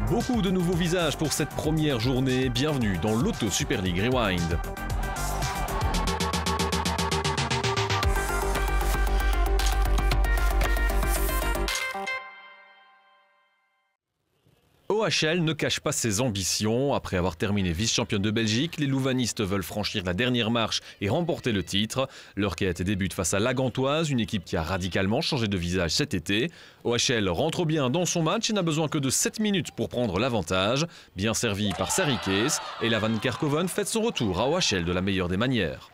Beaucoup de nouveaux visages pour cette première journée. Bienvenue dans l'Auto Super League Rewind. OHL ne cache pas ses ambitions. Après avoir terminé vice-championne de Belgique, les louvanistes veulent franchir la dernière marche et remporter le titre. Leur quête débute face à la Gantoise, une équipe qui a radicalement changé de visage cet été. OHL rentre bien dans son match et n'a besoin que de 7 minutes pour prendre l'avantage. Bien servi par Sarikes, et la Van Kerkhoven fait son retour à OHL de la meilleure des manières.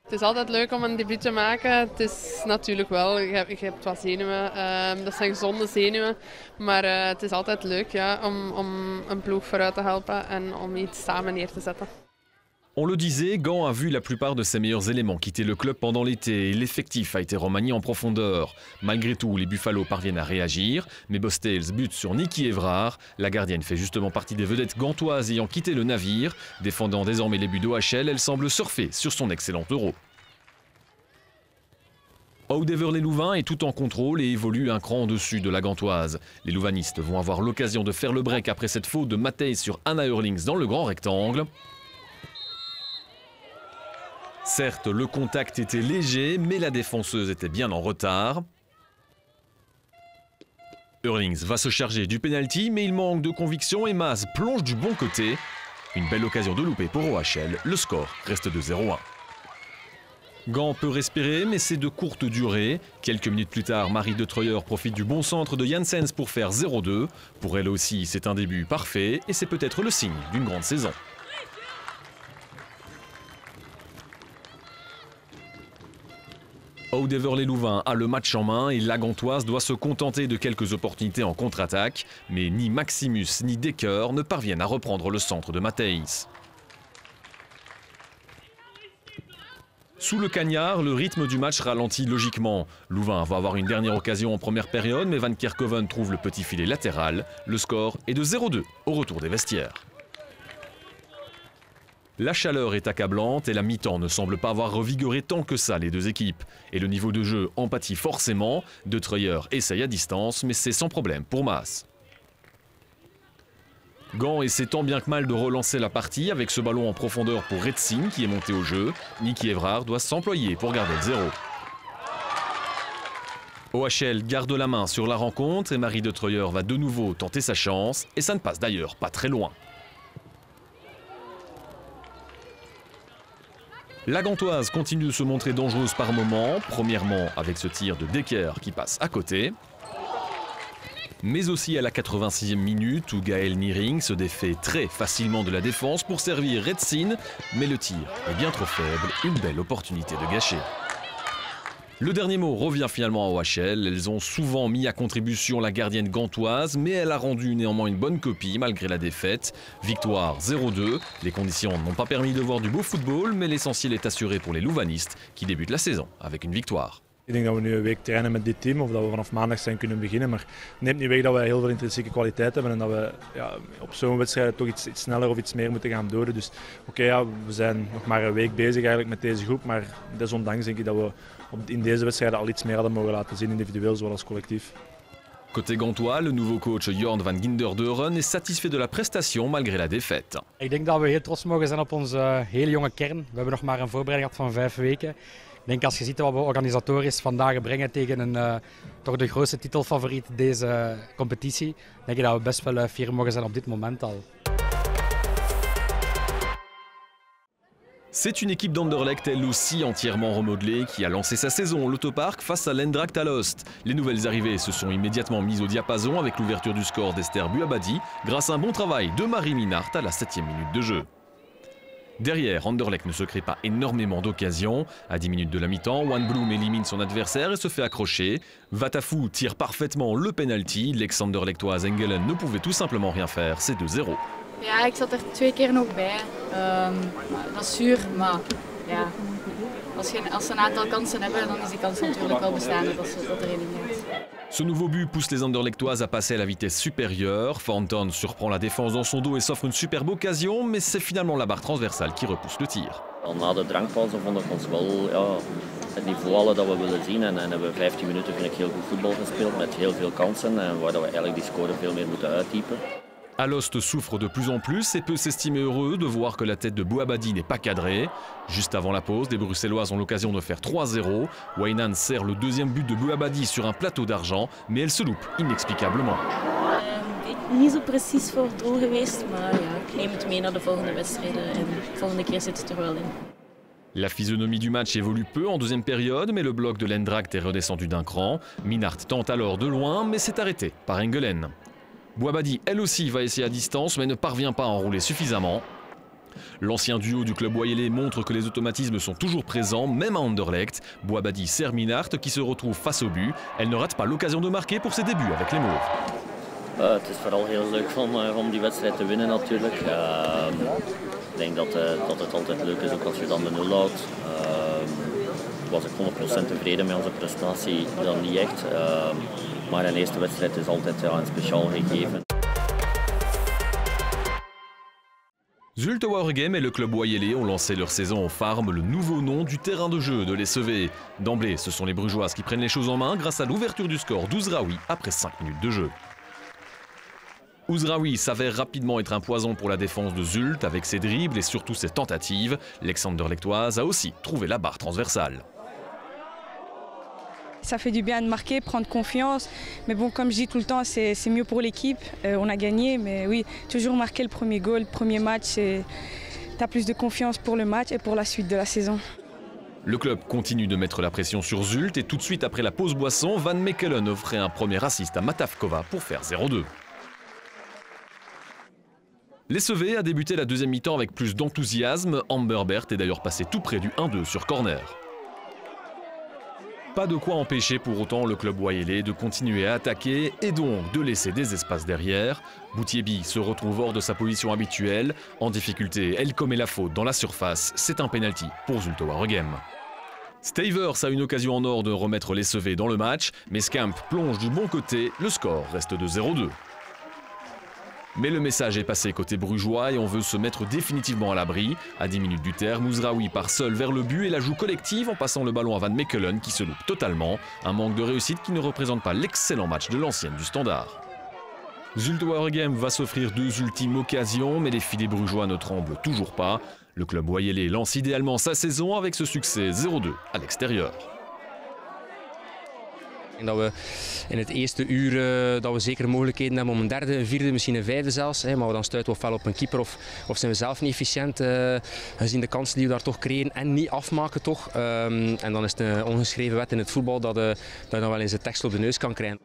Het is altijd leuk om een debuut te maken. Het is natuurlijk wel, je hebt wat zenuwen, dat zijn gezonde zenuwen. Maar het is altijd leuk ja, om een ploeg vooruit te helpen en om iets samen neer te zetten. On le disait, Gand a vu la plupart de ses meilleurs éléments quitter le club pendant l'été et l'effectif a été remanié en profondeur. Malgré tout, les Buffalo parviennent à réagir, mais Bostales bute sur Nikki Evrard. La gardienne fait justement partie des vedettes gantoises ayant quitté le navire. Défendant désormais les buts d'OHL, elle semble surfer sur son excellent euro. Oudever-les-Louvains est tout en contrôle et évolue un cran au-dessus de la gantoise. Les louvanistes vont avoir l'occasion de faire le break après cette faute de Matthijs sur Anna Hurlings dans le grand rectangle. Certes, le contact était léger, mais la défenseuse était bien en retard. Hurlings va se charger du pénalty, mais il manque de conviction et Maas plonge du bon côté. Une belle occasion de louper pour OHL, le score reste de 0-1. Gand peut respirer, mais c'est de courte durée. Quelques minutes plus tard, Marie de Troyer profite du bon centre de Janssens pour faire 0-2. Pour elle aussi, c'est un début parfait et c'est peut-être le signe d'une grande saison. Oudever-les-Louvains a le match en main et la gantoise doit se contenter de quelques opportunités en contre-attaque. Mais ni Maximus ni Decker ne parviennent à reprendre le centre de Matthijs. Sous le cagnard, le rythme du match ralentit logiquement. Louvain va avoir une dernière occasion en première période, mais Van Kerkhoven trouve le petit filet latéral. Le score est de 0-2 au retour des vestiaires. La chaleur est accablante et la mi-temps ne semble pas avoir revigoré tant que ça les deux équipes. Et le niveau de jeu en pâtit forcément. De Troyer essaye à distance, mais c'est sans problème pour Maas. Gand essaie tant bien que mal de relancer la partie avec ce ballon en profondeur pour Redsin qui est monté au jeu. Nikki Evrard doit s'employer pour garder le 0. OHL garde la main sur la rencontre et Marie de Troyer va de nouveau tenter sa chance. Et ça ne passe d'ailleurs pas très loin. La gantoise continue de se montrer dangereuse par moments. Premièrement avec ce tir de Decker qui passe à côté. Mais aussi à la 86e minute où Gaël Niering se défait très facilement de la défense pour servir Redsin, mais le tir est bien trop faible, une belle opportunité de gâcher. Le dernier mot revient finalement à OHL, elles ont souvent mis à contribution la gardienne gantoise, mais elle a rendu néanmoins une bonne copie malgré la défaite. Victoire 0-2, les conditions n'ont pas permis de voir du beau football, mais l'essentiel est assuré pour les louvanistes qui débutent la saison avec une victoire. Ik denk dat we nu een week trainen met dit team, of dat we vanaf maandag zijn kunnen beginnen. Maar het neemt niet weg dat we heel veel intrinsieke kwaliteit hebben en dat we op zo'n wedstrijd toch iets sneller of iets meer moeten gaan doden. Dus oké, we zijn nog maar een week bezig eigenlijk met deze groep, maar desondanks denk ik dat we in deze wedstrijden al iets meer hadden mogen laten zien, individueel zowel als collectief. Côté gantois, le nouveau coach Jorn van Ginderdeuren est satisfait de la prestation malgré la défaite. Ik denk dat we heel trots mogen zijn op onze hele jonge kern. We hebben nog maar een voorbereiding gehad van 5 weken. Ik denk als je ziet wat we organisatorisch vandaag brengen tegen toch de grootste titelfavoriet deze competitie, denk ik dat we best wel fier mogen zijn op dit moment al. C'est une équipe d'Anderlecht, elle aussi entièrement remodelée, qui a lancé sa saison l'Autopark face à l'Eindracht Alost. Les nouvelles arrivées se sont immédiatement mises au diapason avec l'ouverture du score d'Esther Buabadi, grâce à un bon travail de Marie Minart à la 7e minute de jeu. Derrière, Anderlecht ne se crée pas énormément d'occasions. À 10 minutes de la mi-temps, Wan Bloom élimine son adversaire et se fait accrocher. Vatafu tire parfaitement le penalty. L'ex-Anderlechtoise Engelen ne pouvait tout simplement rien faire, c'est 2-0. Ja, ik zat er 2 keer nog bij. Dat is zuur, maar ja, als ze een aantal kansen hebben, dan is die kans natuurlijk wel bestaande dat er één in gaat. Ce nouveau but pousse les Anderlechtois à passer à la vitesse supérieure. Thornton surprend la défense dans son dos et s'offre une superbe occasion, mais c'est finalement la barre transversale qui repousse le tir. Na de drankpauze vond ik ons wel het niveau halen dat we willen zien. En hebben we 15 minuten vind ik heel goed voetbal gespeeld met heel veel kansen. Waar we eigenlijk die score veel meer moeten uittypen. Alost souffre de plus en plus et peut s'estimer heureux de voir que la tête de Bouabadi n'est pas cadrée. Juste avant la pause, les Bruxellois ont l'occasion de faire 3-0. Wijnands sert le deuxième but de Bouabadi sur un plateau d'argent, mais elle se loupe inexplicablement. Niet zo precies voor het doel geweest, maar ja, ik neem het mee naar de volgende wedstrijden en de volgende keer zit het er wel in. La physionomie du match évolue peu en deuxième période, mais le bloc de l'Eindracht est redescendu d'un cran. Minnaert tente alors de loin, mais c'est arrêté par Engelen. Bouabadi, elle aussi, va essayer à distance, mais ne parvient pas à enrouler suffisamment. L'ancien duo du club Wayelé montre que les automatismes sont toujours présents, même à Anderlecht. Bouabadi sert Minnaert qui se retrouve face au but. Elle ne rate pas l'occasion de marquer pour ses débuts avec les Mauves. Het is vooral heel leuk om die wedstrijd te winnen natuurlijk. Ik denk dat het altijd leuk is ook als je dan de 0 houdt. Was ik 100% tevreden met onze prestatie, dan niet echt. Maar een eerste wedstrijd is altijd een speciaal gegeven. Zulte Waregem et le club Wayelé ont lancé leur saison au Farm, le nouveau nom du terrain de jeu de l'ESEV. D'emblée, ce sont les Brugeoises qui prennent les choses en main grâce à l'ouverture du score d'Ouzraoui après 5 minutes de jeu. Ouzraoui s'avère rapidement être un poison pour la défense de Zulte avec ses dribbles et surtout ses tentatives. L'Anderlechtoise a aussi trouvé la barre transversale. Ça fait du bien de marquer, prendre confiance. Mais bon, comme je dis tout le temps, c'est mieux pour l'équipe. On a gagné, mais oui, toujours marquer le premier goal, le premier match. Tu as plus de confiance pour le match et pour la suite de la saison. Le club continue de mettre la pression sur Zulte et tout de suite après la pause boisson, Van Mechelen offrait un premier assist à Matavkova pour faire 0-2. L'ESEV a débuté la deuxième mi-temps avec plus d'enthousiasme. Amber Bert est d'ailleurs passé tout près du 1-2 sur corner. Pas de quoi empêcher pour autant le club Wayelé de continuer à attaquer et donc de laisser des espaces derrière. Boutiebi se retrouve hors de sa position habituelle. En difficulté, elle commet la faute dans la surface. C'est un pénalty pour Zulte Waregem. Stavers a une occasion en or de remettre l'ESEV dans le match, mais Scamp plonge du bon côté. Le score reste de 0-2. Mais le message est passé côté brugeois et on veut se mettre définitivement à l'abri. À 10 minutes du terme, Ouzraoui part seul vers le but et la joue collective en passant le ballon à Van Mechelen qui se loupe totalement. Un manque de réussite qui ne représente pas l'excellent match de l'ancienne du Standard. Zulte Waregem va s'offrir 2 ultimes occasions, mais les filets brugeois ne tremblent toujours pas. Le club Wayelé lance idéalement sa saison avec ce succès 0-2 à l'extérieur. Dat we in het eerste uur dat we zeker mogelijkheden hebben om een derde, een vierde, misschien een vijfde zelfs. Maar we dan stuiten we ofwel op een keeper of zijn we zelf niet efficiënt gezien de kansen die we daar toch creëren en niet afmaken toch. En dan is het een ongeschreven wet in het voetbal dat je dan wel eens de tekst op de neus kan krijgen.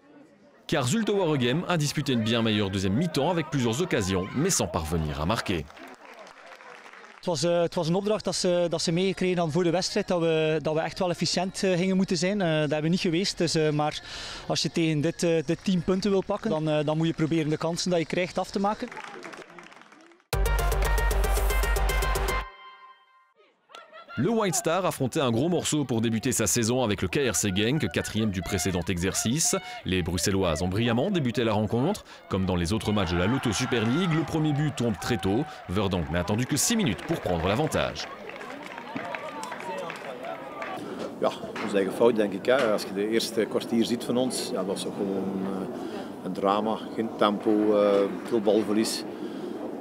Car Zulte Waregem a disputé une bien meilleure deuxième mi-temps avec plusieurs occasions, mais sans parvenir à marquer. Het was een opdracht dat ze meegekregen hadden voor de wedstrijd, dat we echt wel efficiënt gingen moeten zijn. Dat hebben we niet geweest. Dus, maar als je tegen dit 10 punten wil pakken, dan moet je proberen de kansen die je krijgt af te maken. Le White Star affrontait un gros morceau pour débuter sa saison avec le KRC Genk, 4e du précédent exercice. Les Bruxelloises ont brillamment débuté la rencontre. Comme dans les autres matchs de la Lotto Super League, le premier but tombe très tôt. Verdonk n'a attendu que 6 minutes pour prendre l'avantage. Ja, onze eigen fout denk ik. Hè. Als je de eerste kwartier ziet van ons, ja, dat was ook gewoon een drama. Geen tempo, veel balverlies.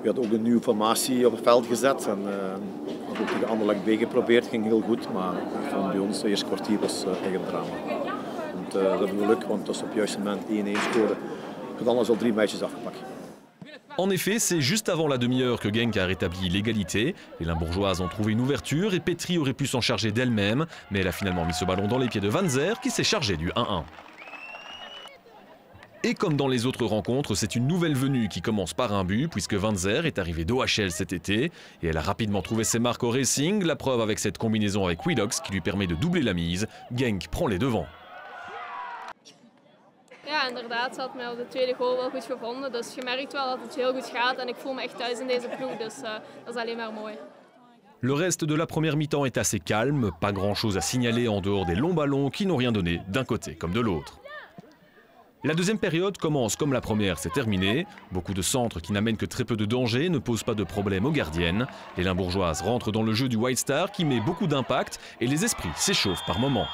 We hadden ook een nieuwe formatie op het veld gezet. En ook tegen Anderlecht B geprobeerd, ging heel goed. Maar bij ons, het eerste kwartier was echt een drama. Want, dat hebben we geluk, want het was op het juiste moment 1-1 scoren. We hadden anders al 3 matches afgepakt. En effet, c'est juste avant la demi-heure que Genk a rétabli l'égalité. Les Limbourgeoises ont trouvé une ouverture et Petri aurait pu s'en charger d'elle-même. Mais elle a finalement mis ce ballon dans les pieds de Van Zer qui s'est chargé du 1-1. Et comme dans les autres rencontres, c'est une nouvelle venue qui commence par un but, puisque Van Zer est arrivée d'OHL cet été. Et elle a rapidement trouvé ses marques au Racing, la preuve avec cette combinaison avec Willox qui lui permet de doubler la mise. Genk prend les devants. Ja, inderdaad, ze had mij op de tweede goal wel goed gevonden. Dus je merkt wel dat het heel goed gaat en ik voel me echt thuis in deze ploeg. Dus dat is alleen maar mooi. Le reste de la première mi-temps est assez calme, pas grand-chose à signaler en dehors des longs ballons qui n'ont rien donné d'un côté comme de l'autre. La deuxième période commence comme la première s'est terminée. Beaucoup de centres qui n'amènent que très peu de danger ne posent pas de problème aux gardiennes. Les Limbourgeoises rentrent dans le jeu du White Star qui met beaucoup d'impact et les esprits s'échauffent par moments.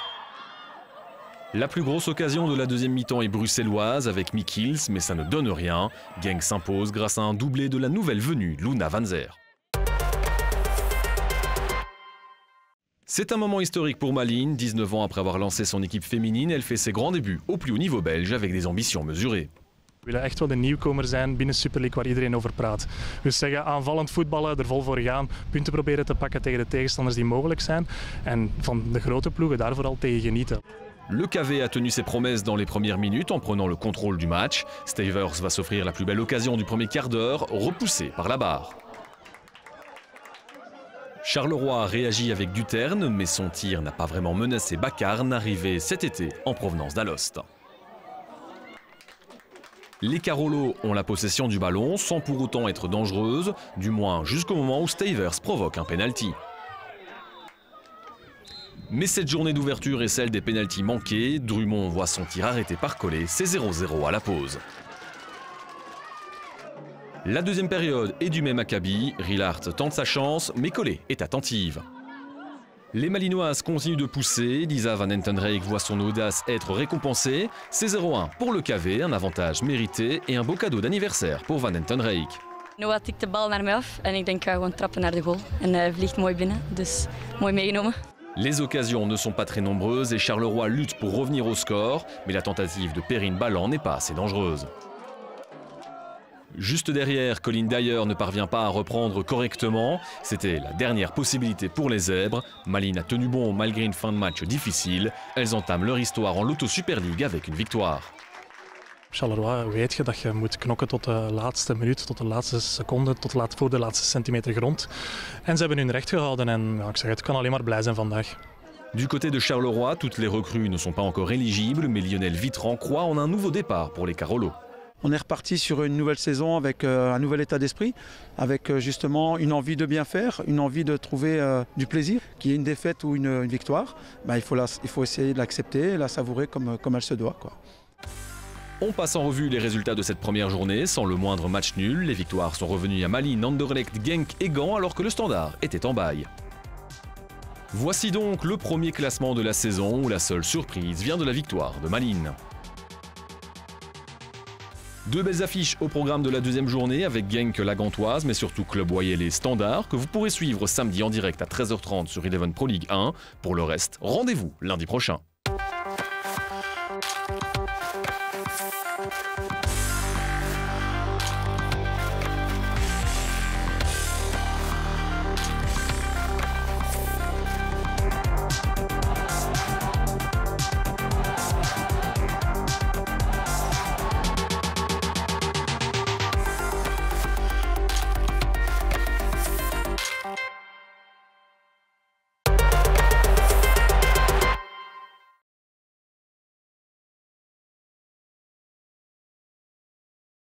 La plus grosse occasion de la deuxième mi-temps est bruxelloise avec Michiels, mais ça ne donne rien. Genk s'impose grâce à un doublé de la nouvelle venue, Luna Van Zer. C'est un moment historique pour Malines. 19 ans après avoir lancé son équipe féminine, elle fait ses grands débuts au plus haut niveau belge avec des ambitions mesurées. We willen echt wel de nieuwkomer zijn binnen Super League waar iedereen over praat. Dus zeggen aanvallend voetballen, er vol voor gaan, punten proberen te pakken tegen de tegenstanders die mogelijk zijn en van de grote ploegen daar vooral tegen genieten. Le KV a tenu ses promesses dans les premières minutes en prenant le contrôle du match. Stavers va s'offrir la plus belle occasion du premier quart d'heure, repoussée par la barre. Charleroi réagit avec Duterne, mais son tir n'a pas vraiment menacé Bacarne, arrivé cet été en provenance d'Alost. Les Carolos ont la possession du ballon sans pour autant être dangereuses, du moins jusqu'au moment où Stavers provoque un penalty. Mais cette journée d'ouverture est celle des pénaltys manqués. Drummond voit son tir arrêté par Collet, c'est 0-0 à la pause. La deuxième période est du même acabit. Rillard tente sa chance, mais Collet est attentive. Les Malinoises continuent de pousser. Lisa Van Entenreyck voit son audace être récompensée. C'est 0-1 pour le KV, un avantage mérité et un beau cadeau d'anniversaire pour Van Entenreyck. Noah tikt de bal naar mij af en ik denk gewoon trappen naar de goal. En vliegt mooi binnen, dus mooi meegenomen. Les occasions ne sont pas très nombreuses et Charleroi lutte pour revenir au score, mais la tentative de Perrine Ballan n'est pas assez dangereuse. Juste derrière, Colin Dyer ne parvient pas à reprendre correctement. C'était la dernière possibilité pour les Zèbres. Malines a tenu bon malgré une fin de match difficile. Elles entament leur histoire en Lotto Super League avec une victoire. Charleroi weet je dat je moet knokken tot de laatste minuut, tot de laatste seconde, voor de laatste centimeter grond. En ze hebben hun recht gehouden en ja, ik zeg het kan alleen maar blij zijn vandaag. Du côté de Charleroi, toutes les recrues ne sont pas encore éligibles, mais Lionel Vitran croit en un nouveau départ pour les Carolos. On est reparti sur une nouvelle saison avec un nouvel état d'esprit, avec justement une envie de bien faire, une envie de trouver du plaisir. Qu'il y ait une défaite ou une victoire, ben, il faut essayer de l'accepter et la savourer comme elle se doit, quoi. On passe en revue les résultats de cette première journée, sans le moindre match nul. Les victoires sont revenues à Malines, Anderlecht, Genk et Gand, alors que le Standard était en bail. Voici donc le premier classement de la saison, où la seule surprise vient de la victoire de Malines. Deux belles affiches au programme de la deuxième journée avec Genk la Gantoise, mais surtout Club Wayel et Standard, que vous pourrez suivre samedi en direct à 13h30 sur Eleven Pro League 1. Pour le reste, rendez-vous lundi prochain.